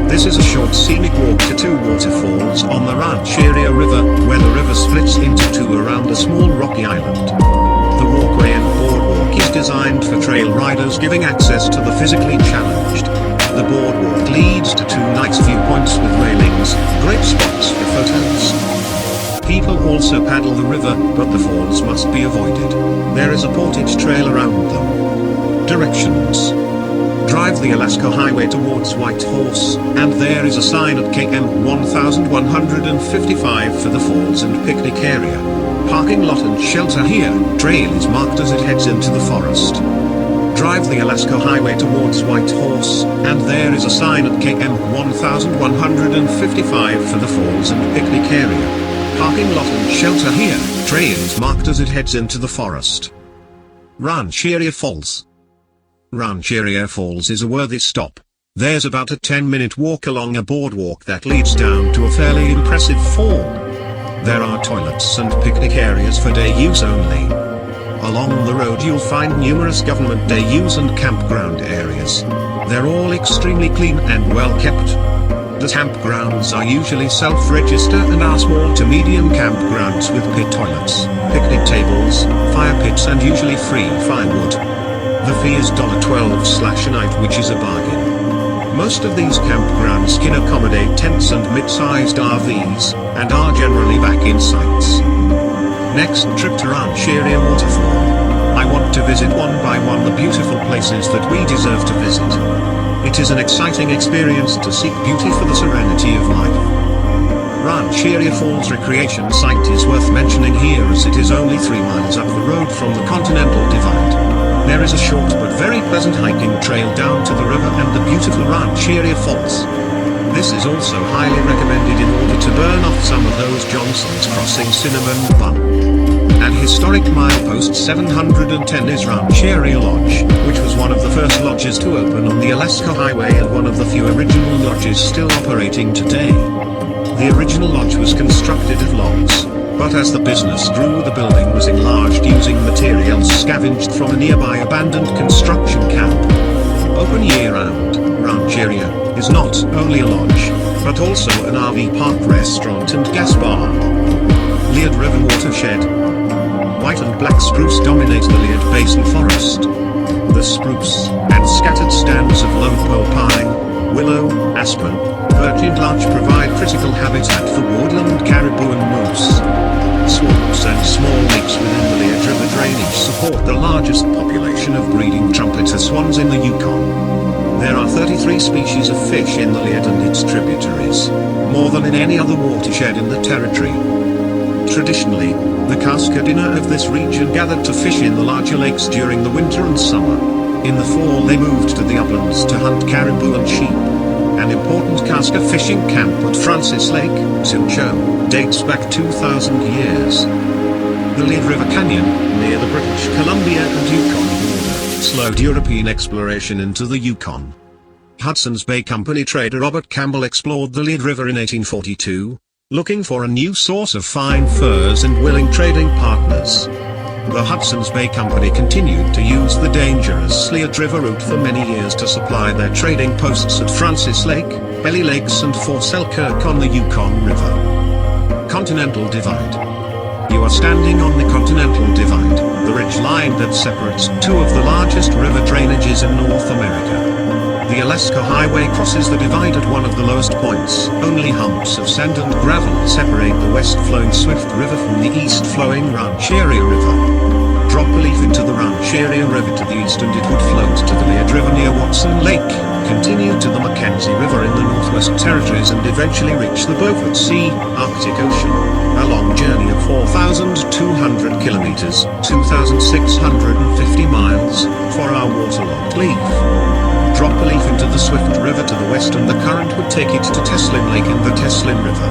This is a short scenic walk to two waterfalls on the Rancheria River, where the river splits into two around a small rocky island. The walkway and boardwalk is designed for trail riders, giving access to the physically challenged. The boardwalk leads to two nice viewpoints with railings, great spots for photos. People also paddle the river, but the falls must be avoided. There is a portage trail around them. Directions: drive the Alaska Highway towards Whitehorse, and there is a sign at km 1155 for the falls and picnic area. Parking lot and shelter here. Trail is marked as it heads into the forest. Drive the Alaska Highway towards Whitehorse, and there is a sign at km 1155 for the falls and picnic area. Parking lot and shelter here. Trail is marked as it heads into the forest. Rancheria Falls. Rancheria Falls is a worthy stop. There's about a 10-minute walk along a boardwalk that leads down to a fairly impressive fall. There are toilets and picnic areas for day use only. Along the road you'll find numerous government day use and campground areas. They're all extremely clean and well kept. The campgrounds are usually self-register and are small to medium campgrounds with pit toilets, picnic tables, fire pits and usually free firewood. The fee is $12 a night, which is a bargain. Most of these campgrounds can accommodate tents and mid-sized RVs, and are generally back in sites. Next trip to Rancheria Waterfall. I want to visit one by one the beautiful places that we deserve to visit. It is an exciting experience to seek beauty for the serenity of life. Rancheria Falls Recreation Site is worth mentioning here, as it is only 3 miles up the road from the Continental Divide. There is a short but very pleasant hiking trail down to the river and the beautiful Rancheria Falls. This is also highly recommended in order to burn off some of those Johnson's Crossing cinnamon bun. At historic milepost 710 is Rancheria Lodge, which was one of the first lodges to open on the Alaska Highway and one of the few original lodges still operating today. The original lodge was constructed of logs, but as the business grew the building was enlarged using materials scavenged from a nearby abandoned construction camp. Open year-round, Rancheria is not only a lodge, but also an RV park, restaurant and gas bar. Liard River Watershed. White and black spruce dominate the Liard Basin forest. The spruce, and scattered stands of lodgepole pine, willow, aspen, birch and larch provide critical habitat for woodland caribou and moose. Swamps and small lakes within the Liard River drainage support the largest population of breeding trumpeter swans in the Yukon. There are 33 species of fish in the Liard and its tributaries, more than in any other watershed in the territory. Traditionally, the Cascadena of this region gathered to fish in the larger lakes during the winter and summer. In the fall they moved to the uplands to hunt caribou and sheep. An important Casca fishing camp at Francis Lake, Sucho, dates back 2,000 years. The Liard River Canyon, near the British Columbia and Yukon border, slowed European exploration into the Yukon. Hudson's Bay Company trader Robert Campbell explored the Liard River in 1842, looking for a new source of fine furs and willing trading partners. The Hudson's Bay Company continued to use the dangerous Liard River route for many years to supply their trading posts at Francis Lake, Belly Lakes and Fort Selkirk on the Yukon River. Continental Divide. You are standing on the Continental Divide, the ridge line that separates two of the largest river drainages in North America. The Alaska Highway crosses the divide at one of the lowest points. Only humps of sand and gravel separate the west-flowing Swift River from the east-flowing Rancheria River. Drop a leaf into the Rancheria River to the east and it would float to the Liard River near Watson Lake, continue to the Mackenzie River in the Northwest Territories and eventually reach the Beaufort Sea, Arctic Ocean. A long journey of 4,200 kilometers, 2,650 miles, for our waterlogged leaf. Drop a leaf into the Swift River to the west and the current would take it to Teslin Lake in the Teslin River.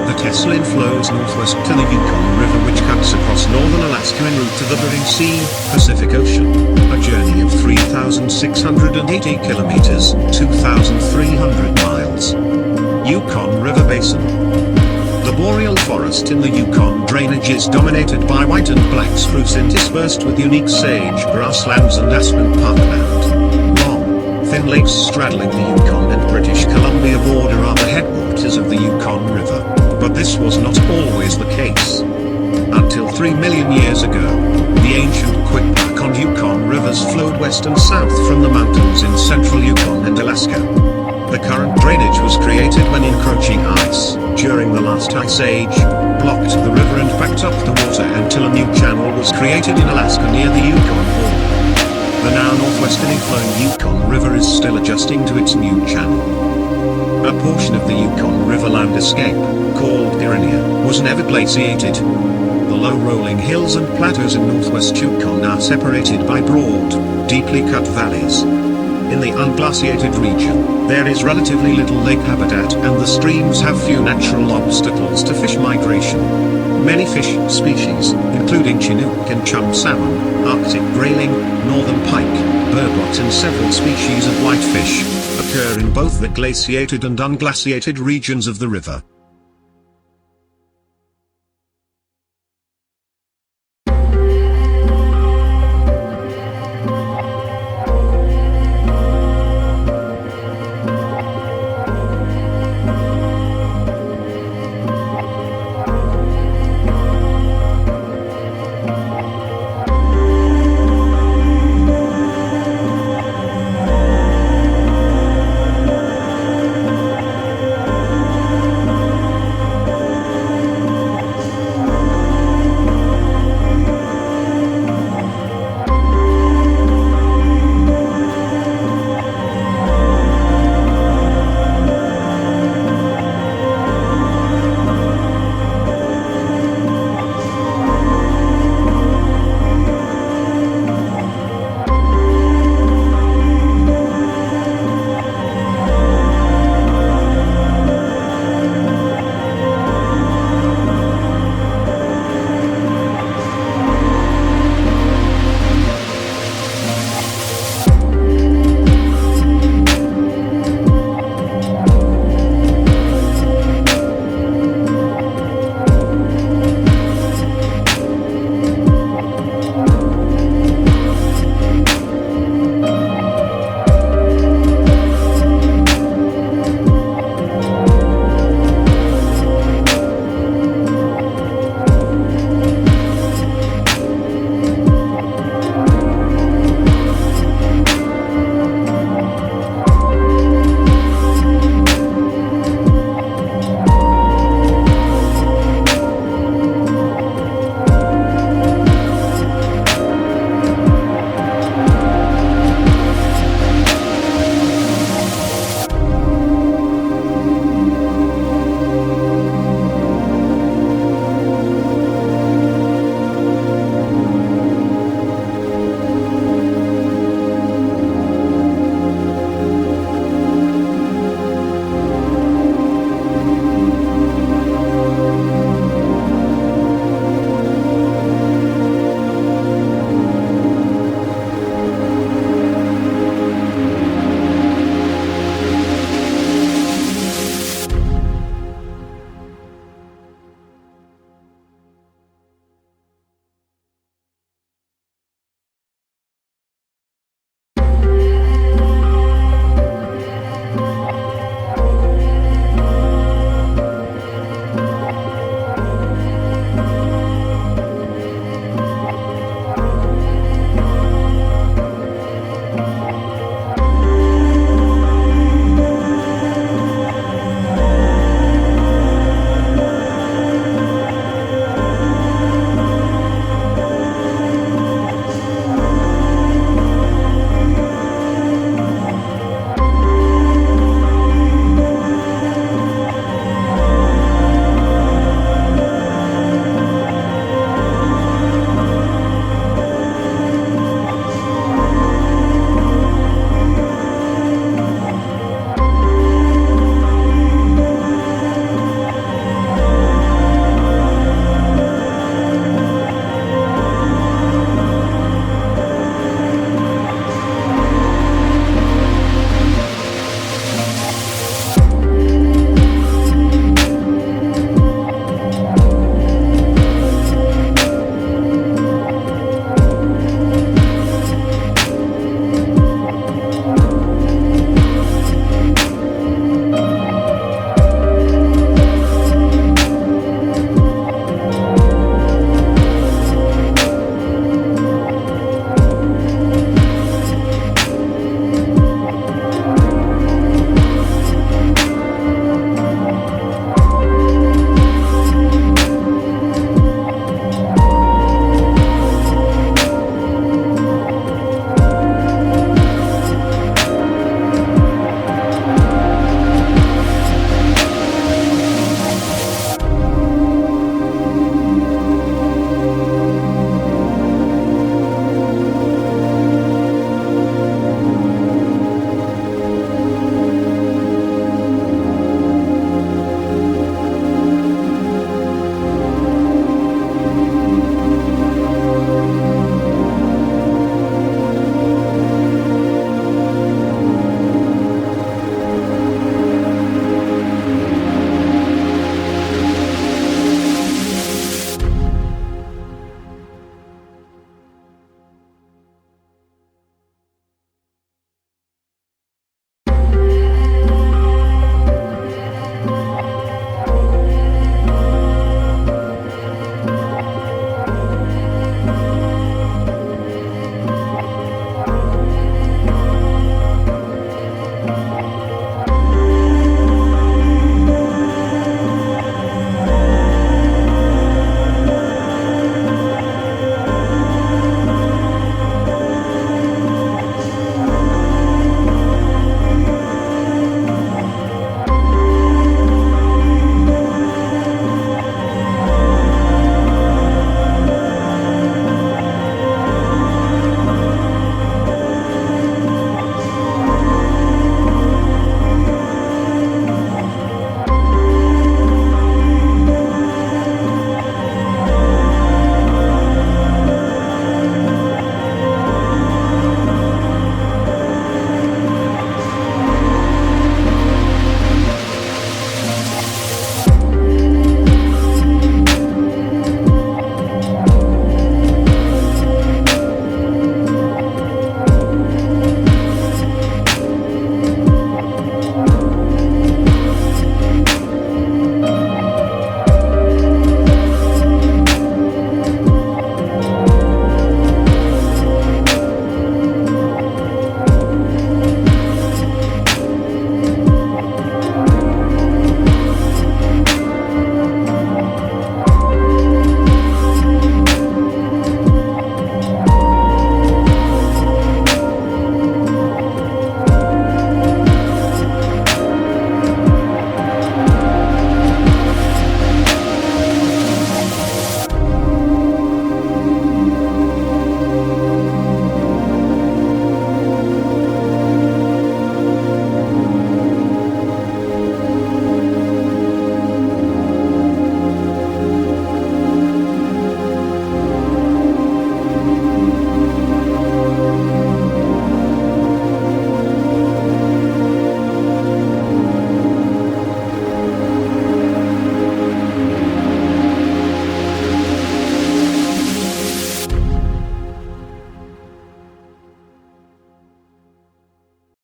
The Teslin flows northwest to the Yukon River, which cuts across northern Alaska en route to the Bering Sea, Pacific Ocean. A journey of 3,680 kilometers, 2,300 miles. Yukon River Basin. The boreal forest in the Yukon drainage is dominated by white and black spruce interspersed with unique sage grasslands and aspen parkland. thin lakes straddling the Yukon and British Columbia border are the headwaters of the Yukon River, but this was not always the case. Until 3 million years ago, the ancient Yukon rivers flowed west and south from the mountains in central Yukon and Alaska. The current drainage was created when encroaching ice, during the last ice age, blocked the river and backed up the water until a new channel was created in Alaska near the Yukon border. The now northwesterly flowing Yukon River is still adjusting to its new channel. A portion of the Yukon River landscape, called Irinia, was never glaciated. The low rolling hills and plateaus in northwest Yukon are separated by broad, deeply cut valleys. In the unglaciated region, there is relatively little lake habitat and the streams have few natural obstacles to fish migration. Many fish species, including Chinook and chum salmon, Arctic grayling, northern pike, burbot and several species of whitefish, occur in both the glaciated and unglaciated regions of the river.